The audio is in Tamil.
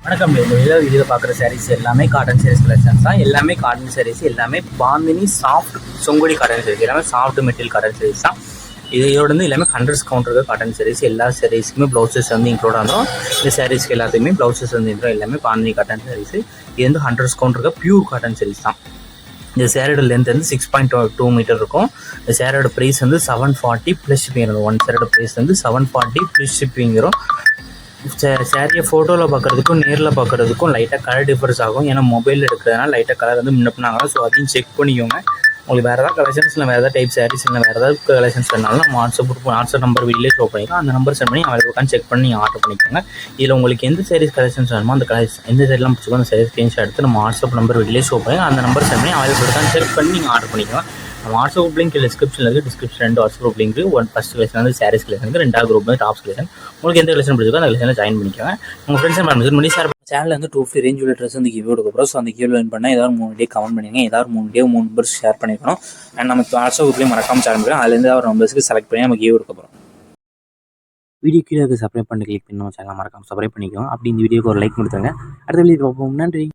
வணக்கம். இந்த வீடியோ பார்க்குற சாரீஸ் எல்லாமே காட்டன் சாரீஸ் கலெக்ஷன்ஸ் தான். எல்லாமே காட்டன் சாரீஸ், எல்லாமே பாந்தினி சாஃப்ட் சொங்குடி காட்டன் சாரீஸ், எல்லாமே சாஃப்ட் மெட்டீரியல் காட்டன் சாரீஸ் தான். இதோட வந்து எல்லாமே 100 கவுண்டருக்கு காட்டன் சாரீஸ். எல்லா சாரீஸுக்குமே ப்ளவுசஸ் வந்து இன்க்ளூட் ஆகும். இந்த சாரீஸ்க்கு எல்லாத்துக்குமே ப்ளவுசஸ் வந்து இன்க்ளூட். எல்லாமே பாந்தினி காட்டன் சாரீஸ். இது வந்து 100 கவுண்டருக்கு பியூர் காட்டன் சாரீஸ் தான். இந்த சேரோட லென்த் வந்து 6.2 மீட்டர் இருக்கும். இந்த சேரோட ப்ரைஸ் வந்து 740 ப்ளஸ் ஷிப்பிங் வரும். ஒன் சேரோட ப்ரைஸ் வந்து 740 ப்ளஸ் ஷிப்பிங் வரும். சாரியை ஃபோட்டோவில் பார்க்குறதுக்கும் நேரில் பார்க்குறதுக்கும் லைட்டாக கலர் டிஃபரன்ஸ் ஆகும். ஏன்னா மொபைலில் எடுக்கிறதுனால லைட்டாக கலர் வந்து முன்னப்பினாங்க. ஸோ அதையும் செக் பண்ணிக்கோங்க. உங்களுக்கு வேறு ஏதாவது கலெக்ஷன்ஸில் வேறு ஏதாவது டைப் சாரீஸ் இல்லை வேறு ஏதாவது கலெக்ஷன்ஸ் வேணாலும் நம்ம வாட்ஸ்அப் நம்பர் வீடியோ ஷோ பண்ணிக்கலாம். அந்த நம்பர் சென்ட் பண்ணி அவரை உட்காந்து செக் பண்ணி நீங்கள் ஆர்டர் பண்ணிக்கோங்க. இதில் உங்களுக்கு எந்த சாரீஸ் கலெக்ஷன்ஸ் வேணுமோ அந்த எந்த சாரீலாம் பிடிச்சிக்கோ அந்த சாரீஸ் ஸ்க்ரீன்ஷாட் எடுத்து நம்ம வாட்ஸ்அப் நம்பர் வீடியோ ஷோ பண்ணி அந்த நம்பர் சென்ட் பண்ணி அவரை உட்காந்து செக் பண்ணி நீங்கள் ஆர்டர் பண்ணிக்கலாம். நம்ம வாட்ஸ்அப் குரூப் லிங்க் டிஸ்கிரிப்ஷனில் இருக்குது. Description 2 WhatsApp group link. First collection வந்து சாரீஸ் கலெக்ஷன், ரெண்டாவது குரூப் வந்து டாப்ஸ் கலெக்ஷன். உங்களுக்கு எந்த கலெக்ஷன் பிடிச்சிக்கோ அந்த கலெக்ஷனில் ஜாயின் பண்ணிக்கோங்க. உங்கள் ஃப்ரெண்ட்ஸ் மெசேஜ் பண்ணி ஷேர் சேனலில் வந்து 250 ரேஞ்ச் உள்ள ட்ரெஸ் வந்து கிவ்வே கொடுக்குறோம். ஸோ அந்த கிவ்வே வின் பண்ணால் ஏதாவது 3 டே கமெண்ட் பண்ணிங்க. ஏதாவது 3 நம்பர்ஸ் ஷேர் பண்ணிக்கணும். அண்ட் நம்ம வாட்ஸ்அப் குரூப்லேயும் மறக்காமல் ஷேர் பண்ணிக்கலாம். அதுலேருந்து ஒரு நம்பர்ஸ்க்கு செலக்ட் பண்ணி நம்ம கிவ்வே கொடுக்க போகிறோம். வீடியோ கீழே சப்ஸ்கிரைப் பண்ணி கிளிக் பண்ணி நம்ம சேனல் மறக்காமல் சப்ஸ்கிரைப் பண்ணிக்கோங்க. அப்படி இந்த வீடியோக்கு ஒரு லைக் கொடுத்துருங்க. அடுத்த வீடியோ பார்ப்போம். நன்றி.